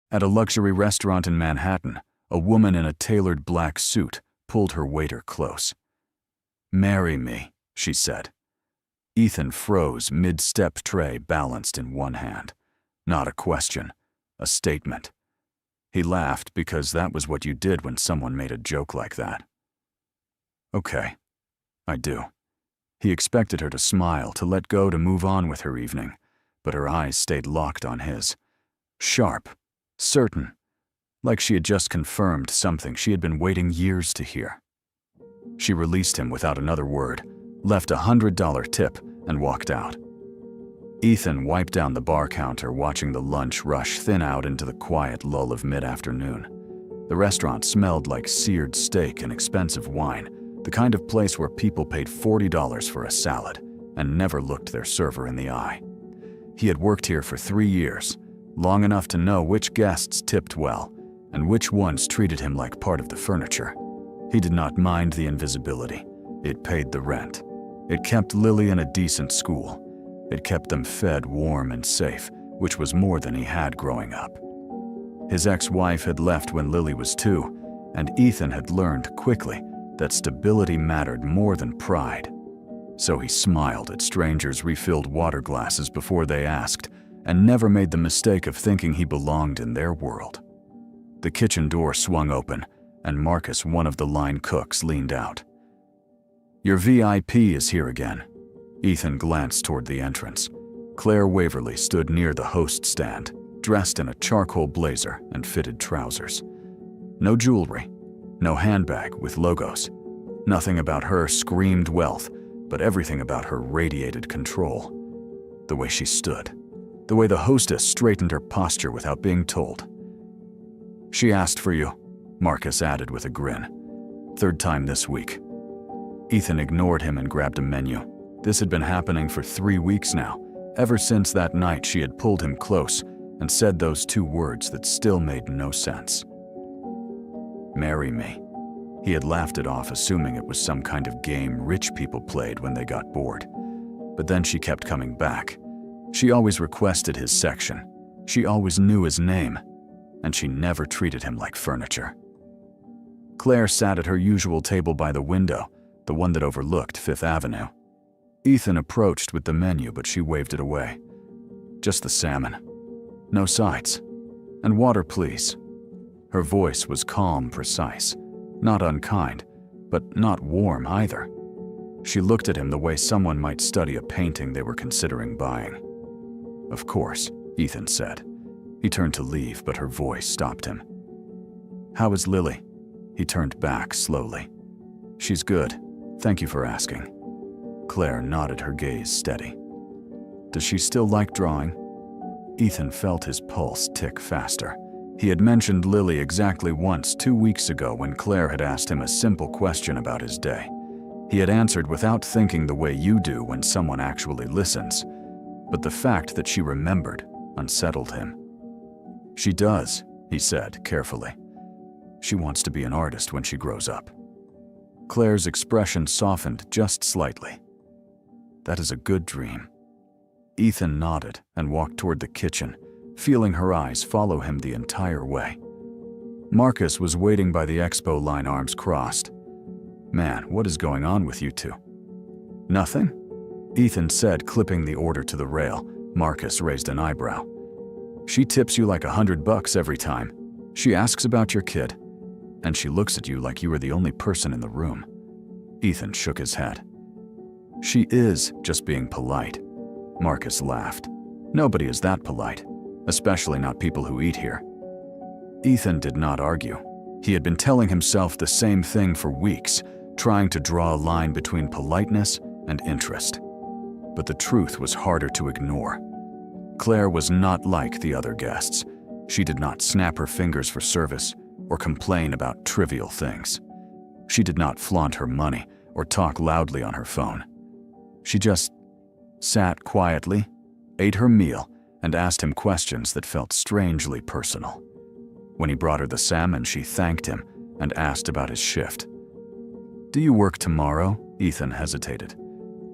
At a luxury restaurant in Manhattan, a woman in a tailored black suit pulled her waiter close. "Marry me," she said. Ethan froze mid-step, tray balanced in one hand. Not a question, a statement. He laughed because that was what you did when someone made a joke like that. "Okay, I do." He expected her to smile, to let go, to move on with her evening, but her eyes stayed locked on his. Sharp, certain, like she had just confirmed something she had been waiting years to hear. She released him without another word, left a $100 tip, and walked out. Ethan wiped down the bar counter, watching the lunch rush thin out into the quiet lull of mid-afternoon. The restaurant smelled like seared steak and expensive wine, the kind of place where people paid $40 for a salad and never looked their server in the eye. He had worked here for 3 years, long enough to know which guests tipped well and which ones treated him like part of the furniture. He did not mind the invisibility. It paid the rent. It kept Lily in a decent school. It kept them fed, warm, and safe, which was more than he had growing up. His ex-wife had left when Lily was 2, and Ethan had learned quickly that stability mattered more than pride. So he smiled at strangers' refilled water glasses before they asked, and never made the mistake of thinking he belonged in their world. The kitchen door swung open, and Marcus, one of the line cooks, leaned out. "Your VIP is here again." Ethan glanced toward the entrance. Claire Waverly stood near the host stand, dressed in a charcoal blazer and fitted trousers. No jewelry, no handbag with logos. Nothing about her screamed wealth, but everything about her radiated control. The way she stood, the way the hostess straightened her posture without being told. "She asked for you," Marcus added with a grin. "3rd time this week." Ethan ignored him and grabbed a menu. This had been happening for 3 weeks now, ever since that night she had pulled him close and said those 2 words that still made no sense. "Marry me." He had laughed it off, assuming it was some kind of game rich people played when they got bored. But then she kept coming back. She always requested his section. She always knew his name. And she never treated him like furniture. Claire sat at her usual table by the window, the one that overlooked 5th Avenue. Ethan approached with the menu, but she waved it away. "Just the salmon. No sides. And water, please." Her voice was calm, precise. Not unkind, but not warm either. She looked at him the way someone might study a painting they were considering buying. "Of course," Ethan said. He turned to leave, but her voice stopped him. "How is Lily?" He turned back slowly. "She's good. Thank you for asking." Claire nodded, her gaze steady. "Does she still like drawing?" Ethan felt his pulse tick faster. He had mentioned Lily exactly once 2 weeks ago when Claire had asked him a simple question about his day. He had answered without thinking, the way you do when someone actually listens. But the fact that she remembered unsettled him. "She does," he said carefully. "She wants to be an artist when she grows up." Claire's expression softened just slightly. "That is a good dream." Ethan nodded and walked toward the kitchen, feeling her eyes follow him the entire way. Marcus was waiting by the expo line, arms crossed. "Man, what is going on with you two?" "Nothing," Ethan said, clipping the order to the rail. Marcus raised an eyebrow. "She tips you like $100 every time. She asks about your kid. And she looks at you like you were the only person in the room." Ethan shook his head. "She is just being polite." Marcus laughed. "Nobody is that polite, especially not people who eat here." Ethan did not argue. He had been telling himself the same thing for weeks, trying to draw a line between politeness and interest. But the truth was harder to ignore. Claire was not like the other guests. She did not snap her fingers for service or complain about trivial things. She did not flaunt her money or talk loudly on her phone. She just sat quietly, ate her meal, and asked him questions that felt strangely personal. When he brought her the salmon, she thanked him and asked about his shift. "Do you work tomorrow?" Ethan hesitated.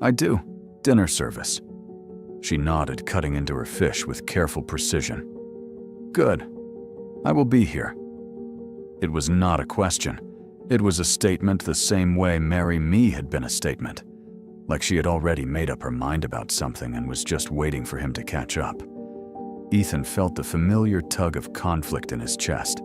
"I do. Dinner service." She nodded, cutting into her fish with careful precision. "Good. I will be here." It was not a question. It was a statement the same way "marry me" had been a statement. Like she had already made up her mind about something and was just waiting for him to catch up. Ethan felt the familiar tug of conflict in his chest.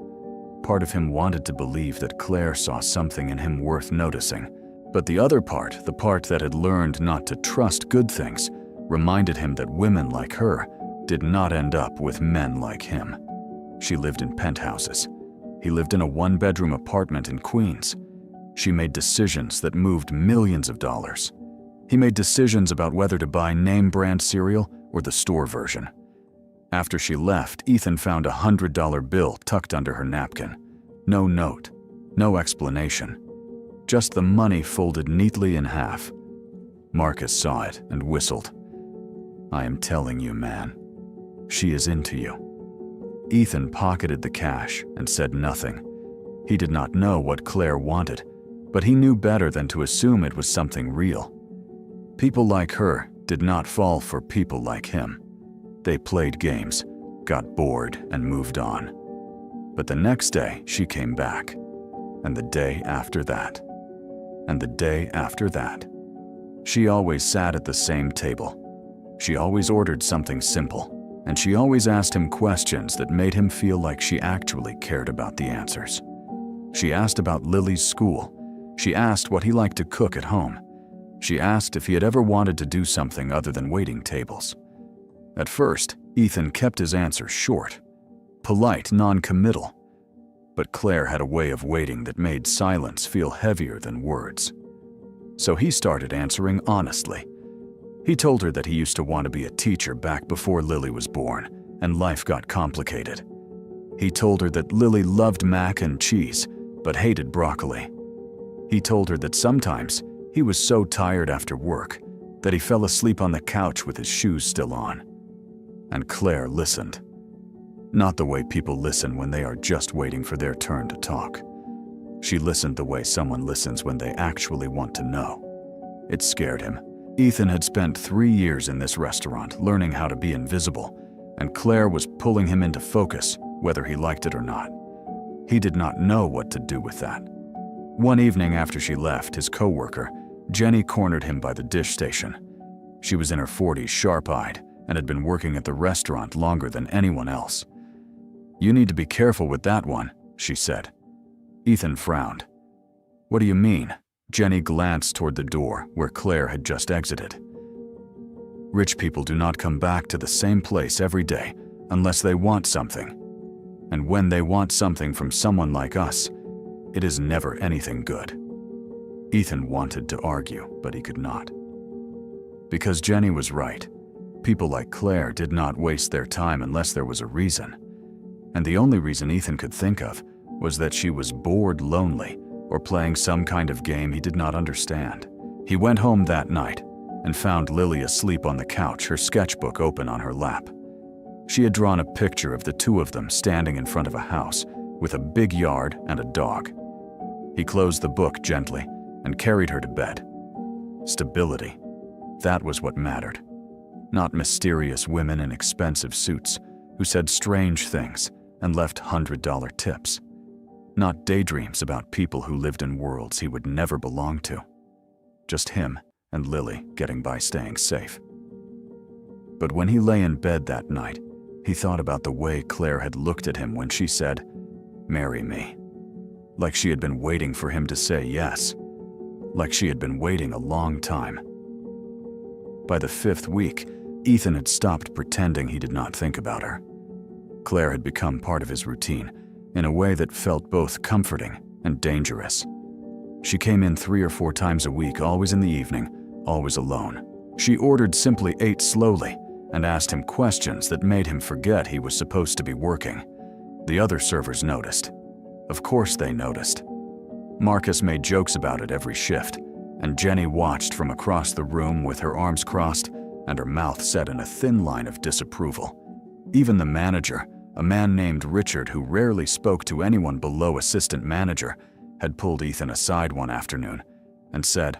Part of him wanted to believe that Claire saw something in him worth noticing, but the other part, the part that had learned not to trust good things, reminded him that women like her did not end up with men like him. She lived in penthouses. He lived in a one-bedroom apartment in Queens. She made decisions that moved millions of dollars. He made decisions about whether to buy name-brand cereal or the store version. After she left, Ethan found a $100 bill tucked under her napkin. No note, no explanation. Just the money folded neatly in half. Marcus saw it and whistled. "I am telling you, man. She is into you." Ethan pocketed the cash and said nothing. He did not know what Claire wanted, but he knew better than to assume it was something real. People like her did not fall for people like him. They played games, got bored, and moved on. But the next day, she came back. And the day after that. And the day after that. She always sat at the same table. She always ordered something simple, and she always asked him questions that made him feel like she actually cared about the answers. She asked about Lily's school. She asked what he liked to cook at home. She asked if he had ever wanted to do something other than waiting tables. At first, Ethan kept his answers short, polite, non-committal. But Claire had a way of waiting that made silence feel heavier than words. So he started answering honestly. He told her that he used to want to be a teacher back before Lily was born, and life got complicated. He told her that Lily loved mac and cheese, but hated broccoli. He told her that sometimes he was so tired after work that he fell asleep on the couch with his shoes still on. And Claire listened. Not the way people listen when they are just waiting for their turn to talk. She listened the way someone listens when they actually want to know. It scared him. Ethan had spent 3 years in this restaurant learning how to be invisible, and Claire was pulling him into focus, whether he liked it or not. He did not know what to do with that. One evening after she left, his coworker, Jenny, cornered him by the dish station. She was in her 40s, sharp-eyed, and had been working at the restaurant longer than anyone else. "You need to be careful with that one," she said. Ethan frowned. "What do you mean?" Jenny glanced toward the door where Claire had just exited. "Rich people do not come back to the same place every day unless they want something. And when they want something from someone like us, it is never anything good." Ethan wanted to argue, but he could not. Because Jenny was right. People like Claire did not waste their time unless there was a reason. And the only reason Ethan could think of was that she was bored, lonely, or playing some kind of game he did not understand. He went home that night and found Lily asleep on the couch, her sketchbook open on her lap. She had drawn a picture of the two of them standing in front of a house with a big yard and a dog. He closed the book gently and carried her to bed. Stability. That was what mattered. Not mysterious women in expensive suits who said strange things and left $100 tips. Not daydreams about people who lived in worlds he would never belong to. Just him and Lily getting by staying safe. But when he lay in bed that night, he thought about the way Claire had looked at him when she said, "Marry me." Like she had been waiting for him to say yes. Like she had been waiting a long time. By the 5th week, Ethan had stopped pretending he did not think about her. Claire had become part of his routine in a way that felt both comforting and dangerous. She came in 3 or 4 times a week, always in the evening, always alone. She ordered, simply ate slowly, and asked him questions that made him forget he was supposed to be working. The other servers noticed. Of course they noticed. Marcus made jokes about it every shift, and Jenny watched from across the room with her arms crossed and her mouth set in a thin line of disapproval. Even the manager, a man named Richard who rarely spoke to anyone below assistant manager, had pulled Ethan aside one afternoon and said,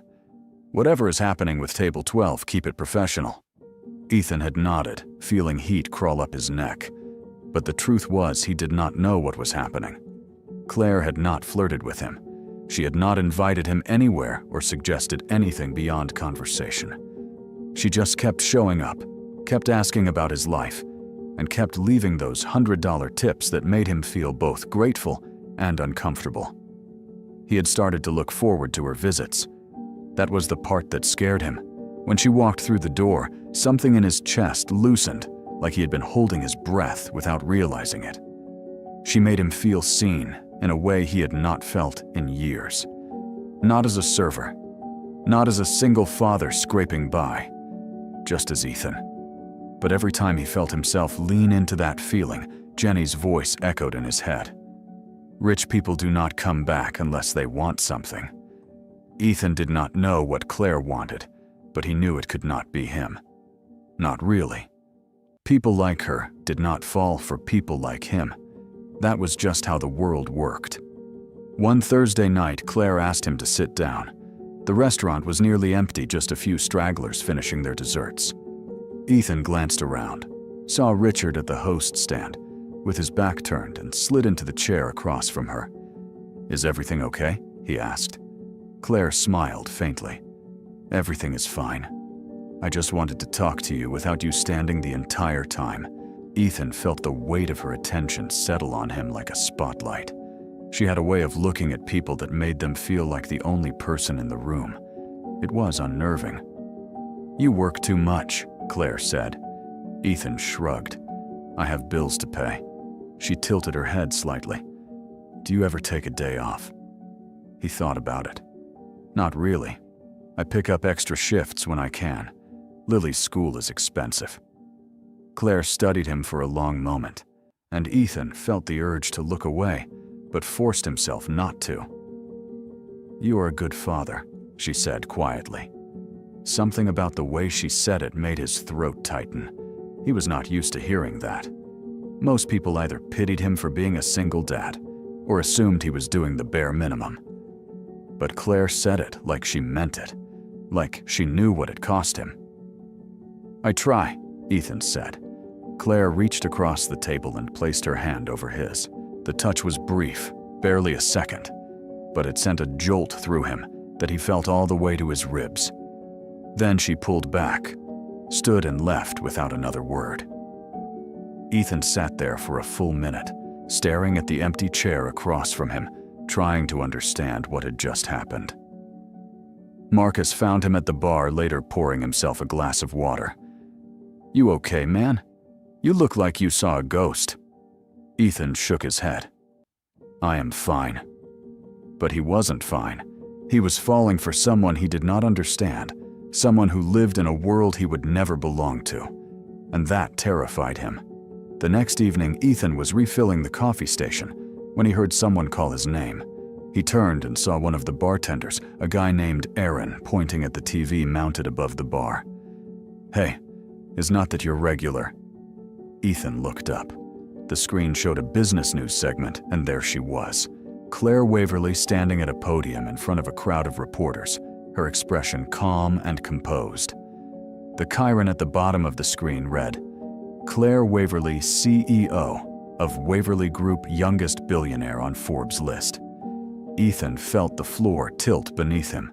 "Whatever is happening with table 12, keep it professional." Ethan had nodded, feeling heat crawl up his neck. But the truth was he did not know what was happening. Claire had not flirted with him. She had not invited him anywhere or suggested anything beyond conversation. She just kept showing up, kept asking about his life, and kept leaving those $100 tips that made him feel both grateful and uncomfortable. He had started to look forward to her visits. That was the part that scared him. When she walked through the door, something in his chest loosened, like he had been holding his breath without realizing it. She made him feel seen in a way he had not felt in years. Not as a server, not as a single father scraping by, just as Ethan. But every time he felt himself lean into that feeling, Jenny's voice echoed in his head. Rich people do not come back unless they want something. Ethan did not know what Claire wanted, but he knew it could not be him. Not really. People like her did not fall for people like him. That was just how the world worked. One Thursday night, Claire asked him to sit down. The restaurant was nearly empty, just a few stragglers finishing their desserts. Ethan glanced around, saw Richard at the host stand, with his back turned, and slid into the chair across from her. "Is everything okay?" he asked. Claire smiled faintly. "Everything is fine. I just wanted to talk to you without you standing the entire time." Ethan felt the weight of her attention settle on him like a spotlight. She had a way of looking at people that made them feel like the only person in the room. It was unnerving. "You work too much," Claire said. Ethan shrugged. "I have bills to pay." She tilted her head slightly. "Do you ever take a day off?" He thought about it. "Not really. I pick up extra shifts when I can. Lily's school is expensive." Claire studied him for a long moment, and Ethan felt the urge to look away, but forced himself not to. "You are a good father," she said quietly. Something about the way she said it made his throat tighten. He was not used to hearing that. Most people either pitied him for being a single dad, or assumed he was doing the bare minimum. But Claire said it like she meant it, like she knew what it cost him. "I try," Ethan said. Claire reached across the table and placed her hand over his. The touch was brief, barely a second, but it sent a jolt through him that he felt all the way to his ribs. Then she pulled back, stood and left without another word. Ethan sat there for a full minute, staring at the empty chair across from him, trying to understand what had just happened. Marcus found him at the bar later, pouring himself a glass of water. "You okay, man? You look like you saw a ghost." Ethan shook his head. "I am fine." But he wasn't fine. He was falling for someone he did not understand, someone who lived in a world he would never belong to, and that terrified him. The next evening, Ethan was refilling the coffee station when he heard someone call his name. He turned and saw one of the bartenders, a guy named Aaron, pointing at the TV mounted above the bar. "Hey, is not that your regular?" Ethan looked up. The screen showed a business news segment, and there she was, Claire Waverly, standing at a podium in front of a crowd of reporters, her expression calm and composed. The chyron at the bottom of the screen read, "Claire Waverly, CEO of Waverly Group, youngest billionaire on Forbes list." Ethan felt the floor tilt beneath him.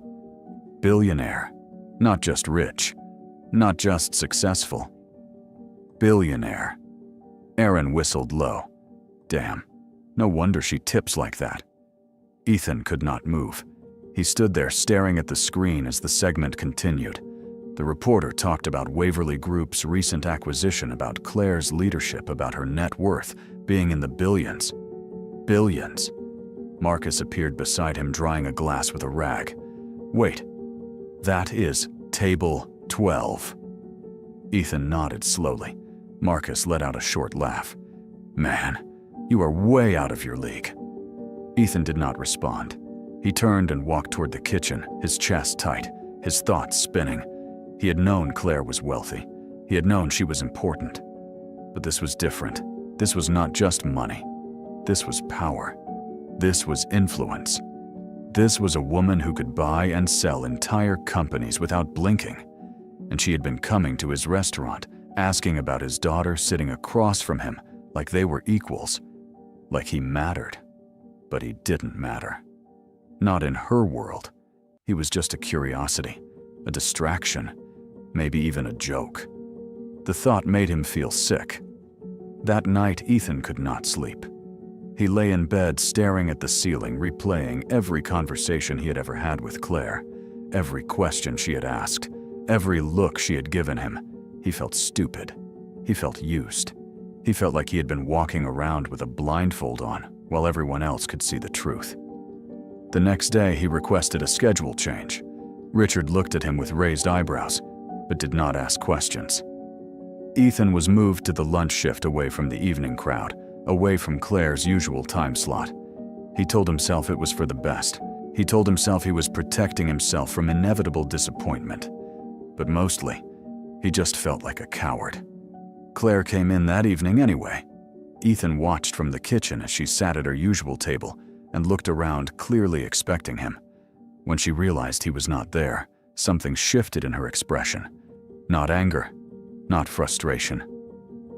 Billionaire. Not just rich. Not just successful. Billionaire. Aaron whistled low. Damn. No wonder she tips like that. Ethan could not move. He stood there staring at the screen as the segment continued. The reporter talked about Waverly Group's recent acquisition, about Claire's leadership, about her net worth being in the billions. Billions. Marcus appeared beside him, drying a glass with a rag. "Wait, that is table 12. Ethan nodded slowly. Marcus let out a short laugh. "Man, you are way out of your league." Ethan did not respond. He turned and walked toward the kitchen, his chest tight, his thoughts spinning. He had known Claire was wealthy. He had known she was important. But this was different. This was not just money. This was power. This was influence. This was a woman who could buy and sell entire companies without blinking. And she had been coming to his restaurant, asking about his daughter, sitting across from him, like they were equals, like he mattered. But he didn't matter. Not in her world. He was just a curiosity, a distraction, maybe even a joke. The thought made him feel sick. That night, Ethan could not sleep. He lay in bed staring at the ceiling, replaying every conversation he had ever had with Claire, every question she had asked, every look she had given him. He felt stupid. He felt used. He felt like he had been walking around with a blindfold on while everyone else could see the truth. The next day, he requested a schedule change. Richard looked at him with raised eyebrows, but did not ask questions. Ethan was moved to the lunch shift away from the evening crowd, away from Claire's usual time slot. He told himself it was for the best. He told himself he was protecting himself from inevitable disappointment. But mostly, he just felt like a coward. Claire came in that evening anyway. Ethan watched from the kitchen as she sat at her usual table and looked around, clearly expecting him. When she realized he was not there, something shifted in her expression. Not anger, not frustration,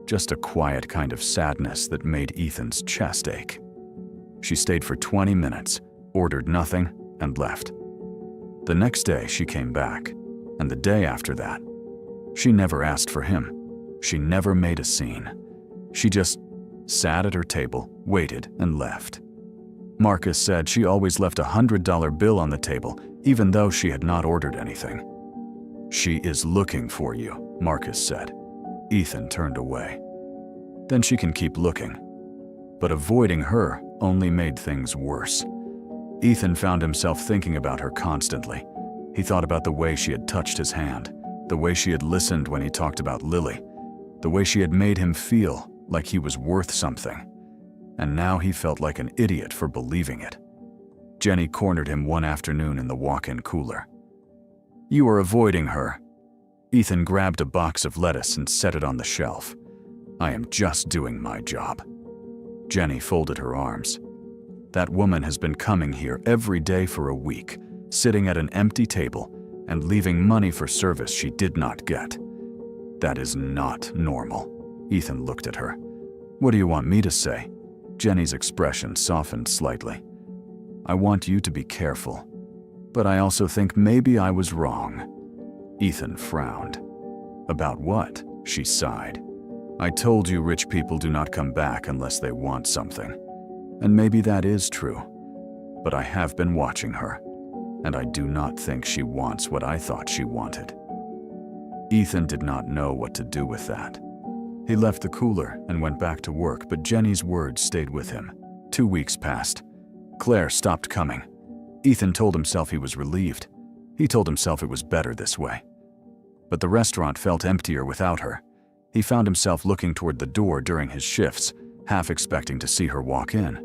just a quiet kind of sadness that made Ethan's chest ache. She stayed for 20 minutes, ordered nothing, and left. The next day she came back, and the day after that. She never asked for him. She never made a scene. She just sat at her table, waited, and left. Marcus said she always left a $100 bill on the table, even though she had not ordered anything. "She is looking for you," Marcus said. Ethan turned away. "Then she can keep looking." But avoiding her only made things worse. Ethan found himself thinking about her constantly. He thought about the way she had touched his hand, the way she had listened when he talked about Lily, the way she had made him feel like he was worth something. And now he felt like an idiot for believing it. Jenny cornered him one afternoon in the walk-in cooler. "You are avoiding her." Ethan grabbed a box of lettuce and set it on the shelf. "I am just doing my job." Jenny folded her arms. "That woman has been coming here every day for a week, sitting at an empty table and leaving money for service she did not get. That is not normal." Ethan looked at her. "What do you want me to say?" Jenny's expression softened slightly. "I want you to be careful, but I also think maybe I was wrong." Ethan frowned. "About what?" She sighed. "I told you rich people do not come back unless they want something. And maybe that is true. But I have been watching her, and I do not think she wants what I thought she wanted." Ethan did not know what to do with that. He left the cooler and went back to work, but Jenny's words stayed with him. 2 weeks passed. Claire stopped coming. Ethan told himself he was relieved. He told himself it was better this way. But the restaurant felt emptier without her. He found himself looking toward the door during his shifts, half expecting to see her walk in.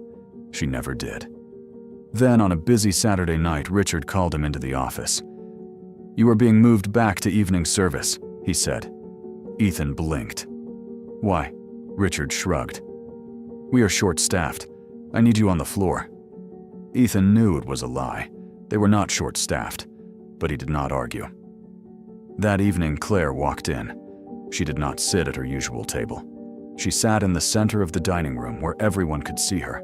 She never did. Then, on a busy Saturday night, Richard called him into the office. "You are being moved back to evening service," he said. Ethan blinked. "Why?" Richard shrugged. "We are short-staffed. I need you on the floor." Ethan knew it was a lie. They were not short-staffed, but he did not argue. That evening, Claire walked in. She did not sit at her usual table. She sat in the center of the dining room where everyone could see her.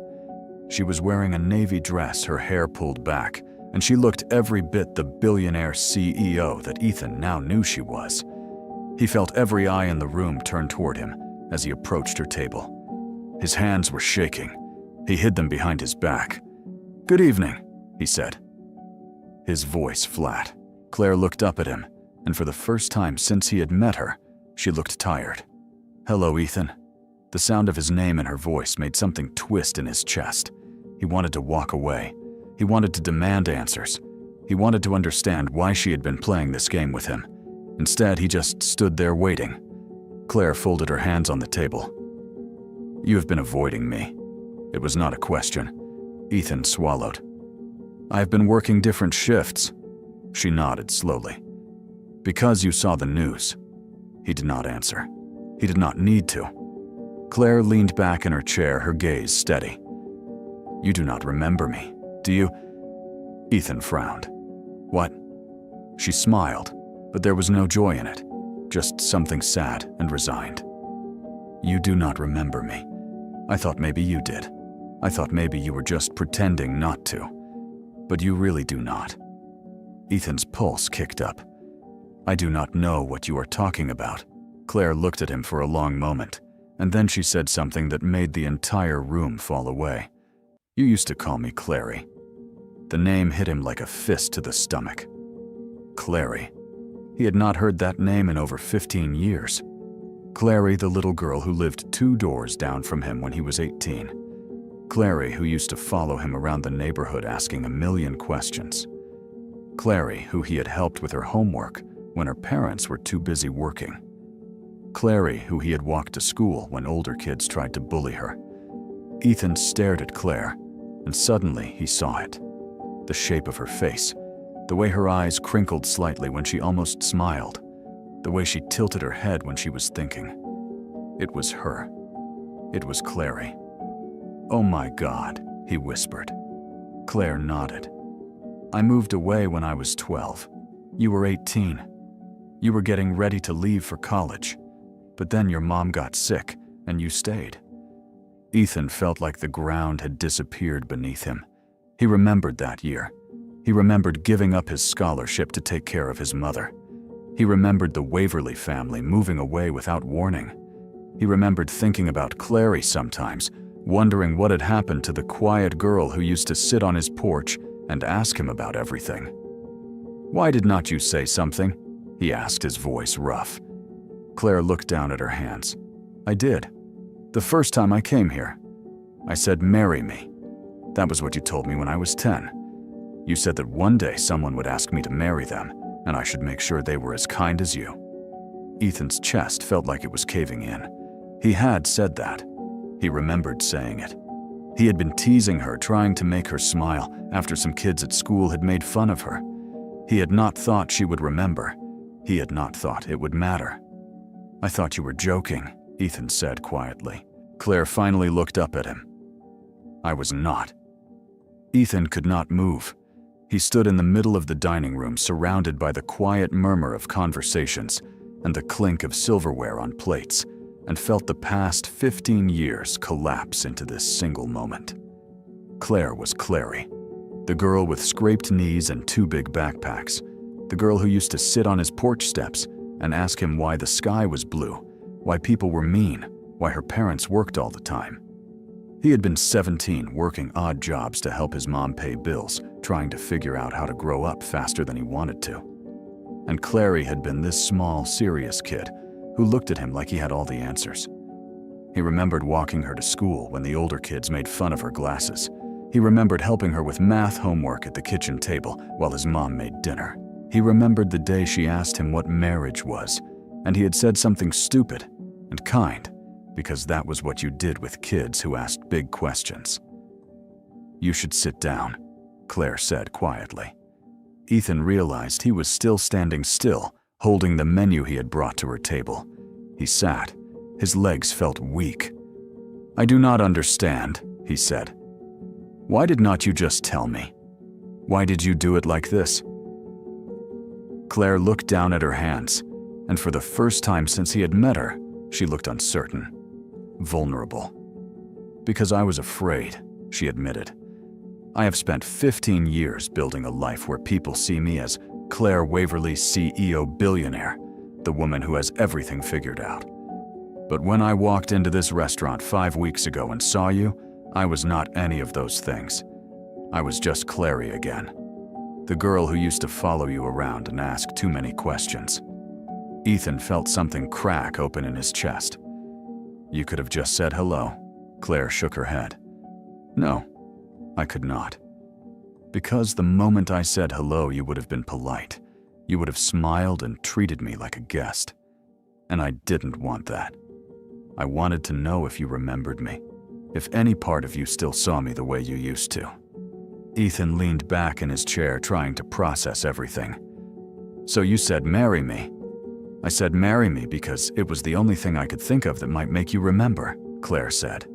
She was wearing a navy dress, her hair pulled back, and she looked every bit the billionaire CEO that Ethan now knew she was. He felt every eye in the room turn toward him as he approached her table. His hands were shaking. He hid them behind his back. "Good evening," he said. His voice flat. Claire looked up at him, and for the first time since he had met her, she looked tired. "Hello, Ethan." The sound of his name and her voice made something twist in his chest. He wanted to walk away. He wanted to demand answers. He wanted to understand why she had been playing this game with him. Instead, he just stood there waiting. Claire folded her hands on the table. "You have been avoiding me." It was not a question. Ethan swallowed. "I have been working different shifts." She nodded slowly. "Because you saw the news." He did not answer. He did not need to. Claire leaned back in her chair, her gaze steady. "You do not remember me, do you?" Ethan frowned. "What?" She smiled, but there was no joy in it, just something sad and resigned. "You do not remember me. I thought maybe you did. I thought maybe you were just pretending not to. But you really do not." Ethan's pulse kicked up. "I do not know what you are talking about." Claire looked at him for a long moment, and then she said something that made the entire room fall away. "You used to call me Clary." The name hit him like a fist to the stomach. Clary. He had not heard that name in over 15 years. Clary, the little girl who lived 2 doors down from him when he was 18. Clary, who used to follow him around the neighborhood asking a million questions. Clary, who he had helped with her homework when her parents were too busy working. Clary, who he had walked to school when older kids tried to bully her. Ethan stared at Claire, and suddenly he saw it. The shape of her face, the way her eyes crinkled slightly when she almost smiled, the way she tilted her head when she was thinking. It was her. It was Clary. "Oh my God," he whispered. Claire nodded. "I moved away when I was 12. You were 18. You were getting ready to leave for college. But then your mom got sick, and you stayed." Ethan felt like the ground had disappeared beneath him. He remembered that year. He remembered giving up his scholarship to take care of his mother. He remembered the Waverly family moving away without warning. He remembered thinking about Clary sometimes, wondering what had happened to the quiet girl who used to sit on his porch and ask him about everything. "Why did not you say something?" he asked, his voice rough. Claire looked down at her hands. "I did. The first time I came here. I said, 'Marry me.' That was what you told me when I was 10. You said that one day someone would ask me to marry them, and I should make sure they were as kind as you." Ethan's chest felt like it was caving in. He had said that. He remembered saying it. He had been teasing her, trying to make her smile after some kids at school had made fun of her. He had not thought she would remember. He had not thought it would matter. "I thought you were joking," Ethan said quietly. Claire finally looked up at him. "I was not." Ethan could not move. He stood in the middle of the dining room, surrounded by the quiet murmur of conversations and the clink of silverware on plates, and felt the past 15 years collapse into this single moment. Claire was Clary, the girl with scraped knees and 2 big backpacks, the girl who used to sit on his porch steps and ask him why the sky was blue, why people were mean, why her parents worked all the time. He had been 17, working odd jobs to help his mom pay bills, trying to figure out how to grow up faster than he wanted to. And Clary had been this small, serious kid who looked at him like he had all the answers. He remembered walking her to school when the older kids made fun of her glasses. He remembered helping her with math homework at the kitchen table while his mom made dinner. He remembered the day she asked him what marriage was, and he had said something stupid and kind, because that was what you did with kids who asked big questions. "You should sit down," Claire said quietly. Ethan realized he was still standing still, holding the menu he had brought to her table. He sat. His legs felt weak. "I do not understand," he said. "Why did not you just tell me? Why did you do it like this?" Claire looked down at her hands, and for the first time since he had met her, she looked uncertain, vulnerable. "Because I was afraid," she admitted. "I have spent 15 years building a life where people see me as Claire Waverly, CEO Billionaire, the woman who has everything figured out. But when I walked into this restaurant 5 weeks ago and saw you, I was not any of those things. I was just Clary again. The girl who used to follow you around and ask too many questions." Ethan felt something crack open in his chest. "You could have just said hello." Claire shook her head. "No, I could not. Because the moment I said hello, you would have been polite. You would have smiled and treated me like a guest. And I didn't want that. I wanted to know if you remembered me, if any part of you still saw me the way you used to." Ethan leaned back in his chair, trying to process everything. "So you said marry me." "I said marry me because it was the only thing I could think of that might make you remember," Claire said.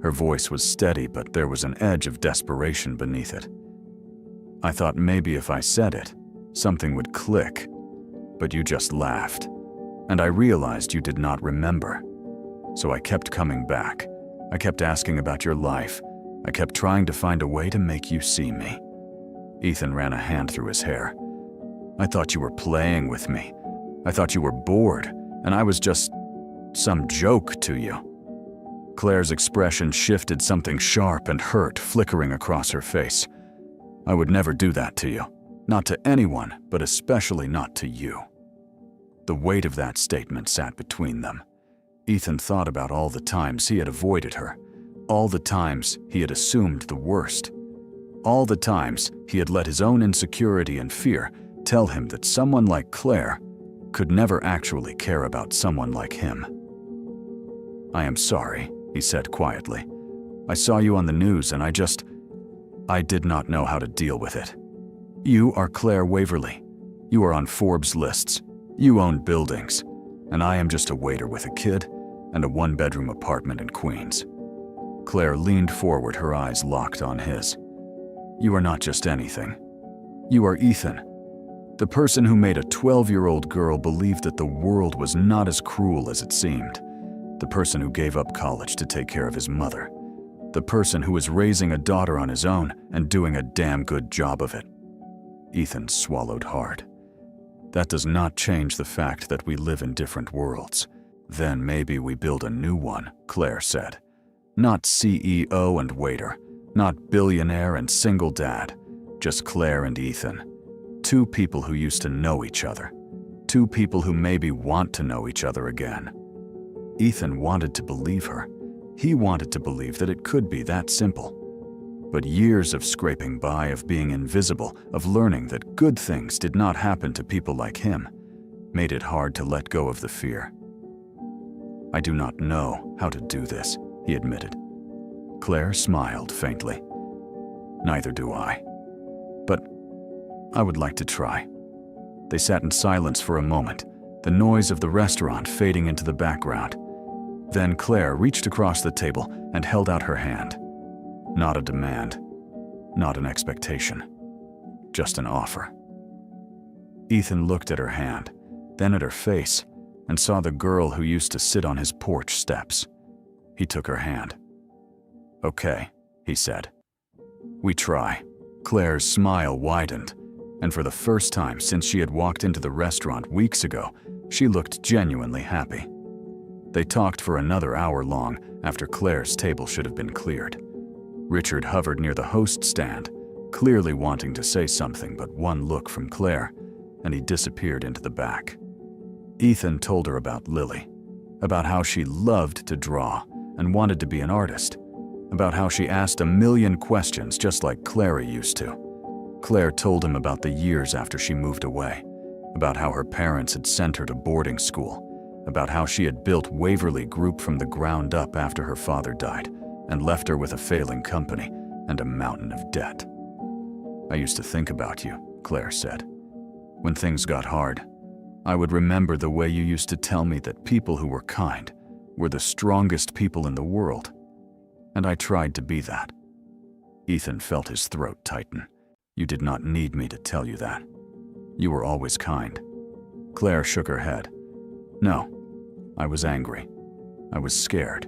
Her voice was steady, but there was an edge of desperation beneath it. "I thought maybe if I said it, something would click. But you just laughed. And I realized you did not remember. So I kept coming back, I kept asking about your life. I kept trying to find a way to make you see me." Ethan ran a hand through his hair. "I thought you were playing with me. I thought you were bored, and I was just some joke to you." Claire's expression shifted, something sharp and hurt flickering across her face. "I would never do that to you. Not to anyone, but especially not to you." The weight of that statement sat between them. Ethan thought about all the times he had avoided her, all the times he had assumed the worst, all the times he had let his own insecurity and fear tell him that someone like Claire could never actually care about someone like him. "I am sorry," he said quietly. "I saw you on the news and I did not know how to deal with it. You are Claire Waverly. You are on Forbes lists. You own buildings. And I am just a waiter with a kid and a one-bedroom apartment in Queens." Claire leaned forward, her eyes locked on his. "You are not just anything. You are Ethan. The person who made a 12-year-old girl believe that the world was not as cruel as it seemed. The person who gave up college to take care of his mother. The person who is raising a daughter on his own and doing a damn good job of it." Ethan swallowed hard. "That does not change the fact that we live in different worlds. Then maybe we build a new one," Claire said. "Not CEO and waiter, not billionaire and single dad, just Claire and Ethan. Two people who used to know each other. Two people who maybe want to know each other again." Ethan wanted to believe her. He wanted to believe that it could be that simple. But years of scraping by, of being invisible, of learning that good things did not happen to people like him, made it hard to let go of the fear. "I do not know how to do this," he admitted. Claire smiled faintly. "Neither do I. But I would like to try." They sat in silence for a moment, the noise of the restaurant fading into the background. Then Claire reached across the table and held out her hand. Not a demand, not an expectation, just an offer. Ethan looked at her hand, then at her face, and saw the girl who used to sit on his porch steps. He took her hand. "Okay," he said. "We try." Claire's smile widened, and for the first time since she had walked into the restaurant weeks ago, she looked genuinely happy. They talked for another hour long after Claire's table should have been cleared. Richard hovered near the host stand, clearly wanting to say something, but one look from Claire, and he disappeared into the back. Ethan told her about Lily, about how she loved to draw and wanted to be an artist, about how she asked a million questions just like Claire used to. Claire told him about the years after she moved away, about how her parents had sent her to boarding school, about how she had built Waverly Group from the ground up after her father died and left her with a failing company and a mountain of debt. "I used to think about you," Claire said. "When things got hard, I would remember the way you used to tell me that people who were kind were the strongest people in the world. And I tried to be that." Ethan felt his throat tighten. "You did not need me to tell you that. You were always kind." Claire shook her head. "No, I was angry. I was scared.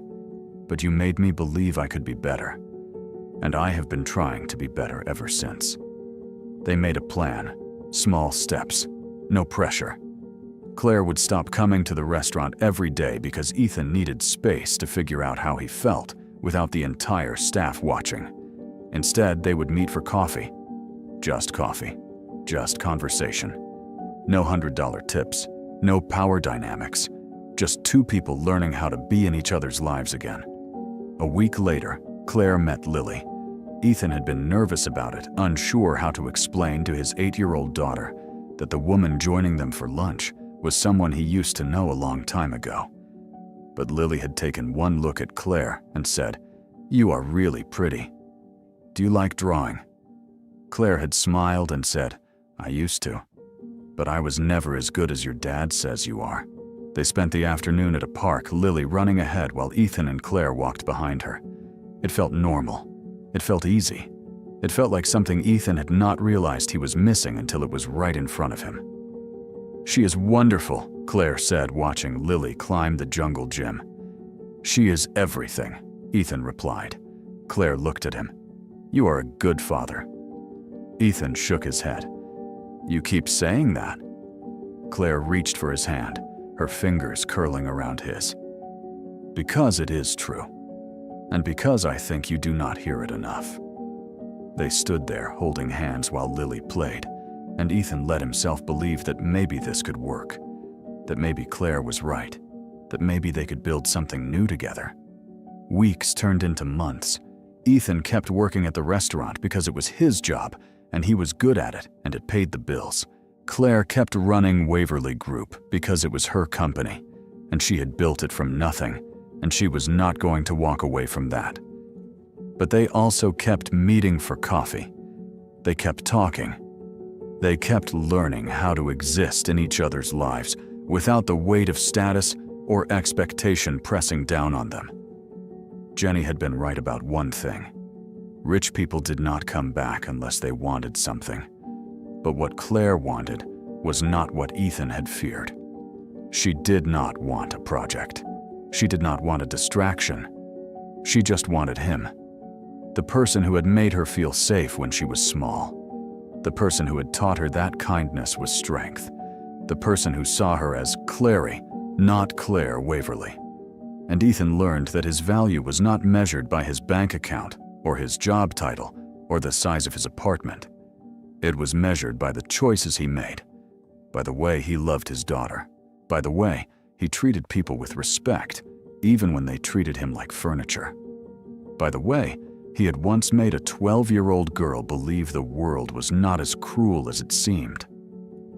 But you made me believe I could be better. And I have been trying to be better ever since." They made a plan, small steps, no pressure. Claire would stop coming to the restaurant every day because Ethan needed space to figure out how he felt without the entire staff watching. Instead, they would meet for coffee. Just coffee. Just conversation. No $100 tips. No power dynamics. Just two people learning how to be in each other's lives again. A week later, Claire met Lily. Ethan had been nervous about it, unsure how to explain to his 8-year-old daughter that the woman joining them for lunch was someone he used to know a long time ago. But Lily had taken one look at Claire and said, "You are really pretty. Do you like drawing?" Claire had smiled and said, "I used to. But I was never as good as your dad says you are." They spent the afternoon at a park, Lily running ahead while Ethan and Claire walked behind her. It felt normal. It felt easy. It felt like something Ethan had not realized he was missing until it was right in front of him. "She is wonderful," Claire said, watching Lily climb the jungle gym. "She is everything. Ethan replied. Claire looked at him. "You are a good father." Ethan shook his head. "You keep saying that." Claire reached for his hand, her fingers curling around his. "Because it is true. And because I think you do not hear it enough." They stood there holding hands while Lily played, and Ethan let himself believe that maybe this could work, that maybe Claire was right, that maybe they could build something new together. Weeks turned into months. Ethan kept working at the restaurant because it was his job, and he was good at it, and it paid the bills. Claire kept running Waverly Group because it was her company, and she had built it from nothing, and she was not going to walk away from that. But they also kept meeting for coffee. They kept talking. They kept learning how to exist in each other's lives without the weight of status or expectation pressing down on them. Jenny had been right about one thing. Rich people did not come back unless they wanted something. But what Claire wanted was not what Ethan had feared. She did not want a project. She did not want a distraction. She just wanted him. The person who had made her feel safe when she was small. The person who had taught her that kindness was strength. The person who saw her as Clary, not Claire Waverly. And Ethan learned that his value was not measured by his bank account or his job title or the size of his apartment. It was measured by the choices he made, by the way he loved his daughter, by the way he treated people with respect, even when they treated him like furniture, by the way he had once made a 12-year-old girl believe the world was not as cruel as it seemed.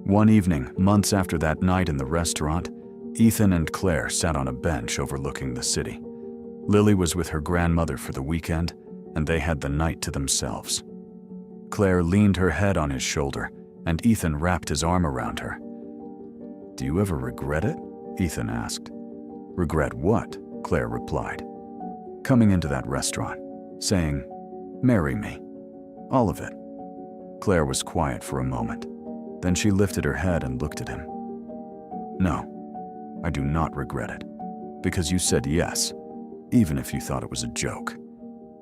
One evening, months after that night in the restaurant, Ethan and Claire sat on a bench overlooking the city. Lily was with her grandmother for the weekend, and they had the night to themselves. Claire leaned her head on his shoulder, and Ethan wrapped his arm around her. "Do you ever regret it?" Ethan asked. "Regret what?" Claire replied. "Coming into that restaurant, saying, 'Marry me.' All of it." Claire was quiet for a moment. Then she lifted her head and looked at him. "No, I do not regret it, because you said yes, even if you thought it was a joke,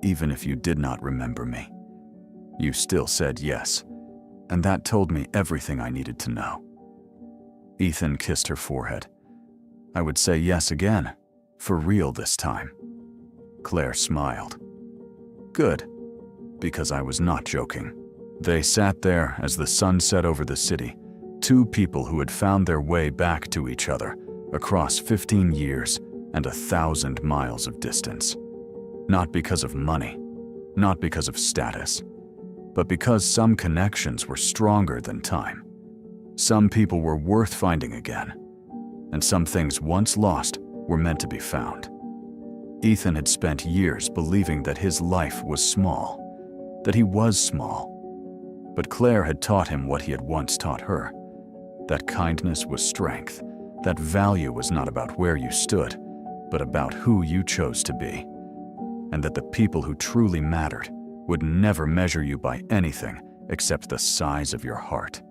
even if you did not remember me. You still said yes, and that told me everything I needed to know." Ethan kissed her forehead. "I would say yes again, for real this time." Claire smiled. "Good, because I was not joking." They sat there as the sun set over the city, two people who had found their way back to each other across 15 years and 1,000 miles of distance. Not because of money, not because of status, but because some connections were stronger than time. Some people were worth finding again, and some things once lost were meant to be found. Ethan had spent years believing that his life was small, that he was small. But Claire had taught him what he had once taught her, that kindness was strength, that value was not about where you stood, but about who you chose to be, and that the people who truly mattered would never measure you by anything except the size of your heart.